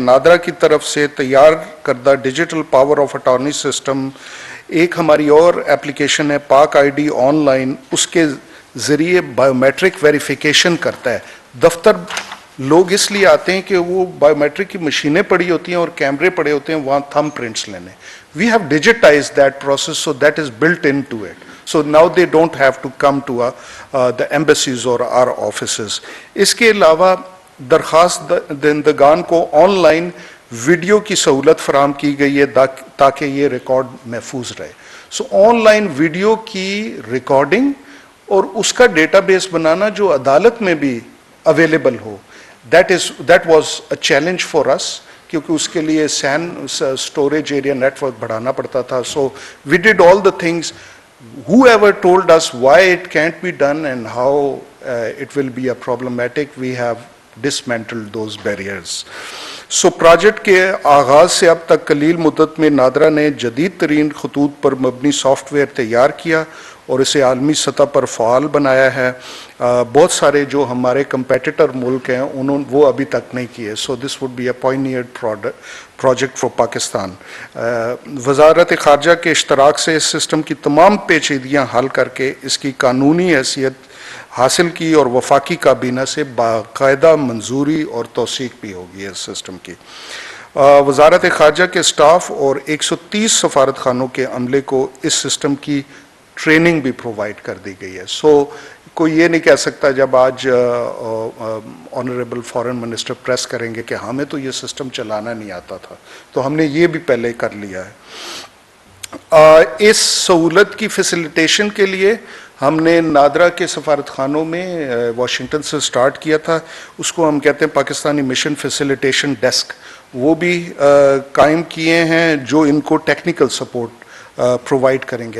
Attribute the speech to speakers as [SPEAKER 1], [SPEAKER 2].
[SPEAKER 1] नादरा की तरफ से तैयार करदा digital power of attorney system एक हमारी और एप्लीकेशन है पाक आईडी ऑनलाइन, उसके ज़रिए बायोमेट्रिक वेरिफिकेशन करता है। दफ्तर लोग इसलिए आते हैं कि वो बायोमेट्रिक की मशीनें पड़ी होती हैं और कैमरे पड़े होते हैं वहाँ थंब प्रिंट्स लेने। We have digitised that process so that is built in to it, so now they don't have to come to the embassies or our offices. इसके अलावा दरख्वास्त दहिंदगान को ऑनलाइन वीडियो की सहूलत फराम की गई है ताकि ये रिकॉर्ड महफूज रहे। सो ऑनलाइन वीडियो की रिकॉर्डिंग और उसका डेटाबेस बनाना जो अदालत में भी अवेलेबल हो, that was a challenge for us, क्योंकि उसके लिए सैन स्टोरेज एरिया नेटवर्क बढ़ाना पड़ता था। So we did all the things. Whoever told us why it can't be done and how it will be a problematic, we have dismantled those barriers. So project के आगाज से अब तक कलील मुद्दत में नादरा ने जदीद तरीन खतूत पर मबनी सॉफ्टवेयर तैयार किया और इसे आलमी सतह पर फ़ाल बनाया है। बहुत सारे जो हमारे कंपेटिटर मुल्क हैं उन्होंने वो अभी तक नहीं किए। So this would be a pioneered project for Pakistan. वजारत ख़ारजा के इश्तराक से इस सिस्टम की तमाम पेचीदगियाँ हल करके इसकी कानूनी हैसियत हासिल की और वफाकी काबीना से बाकायदा मंजूरी और तौसीक भी होगी इस सिस्टम की। वजारत ख़ारजा के स्टाफ और 130 सफारत खानों के अमले को इस सिस्टम की ट्रेनिंग भी प्रोवाइड कर दी गई है। सो कोई ये नहीं कह सकता जब आज ऑनरेबल फॉरेन मिनिस्टर प्रेस करेंगे कि हमें तो ये सिस्टम चलाना नहीं आता था, तो हमने ये भी पहले कर लिया है। इस सहूलत की फैसिलिटेशन के लिए हमने नादरा के सफारत खानों में वाशिंगटन से स्टार्ट किया था, उसको हम कहते हैं पाकिस्तानी मिशन फैसिलिटेशन डेस्क, वो भी कायम किए हैं जो इनको टेक्निकल सपोर्ट प्रोवाइड करेंगे।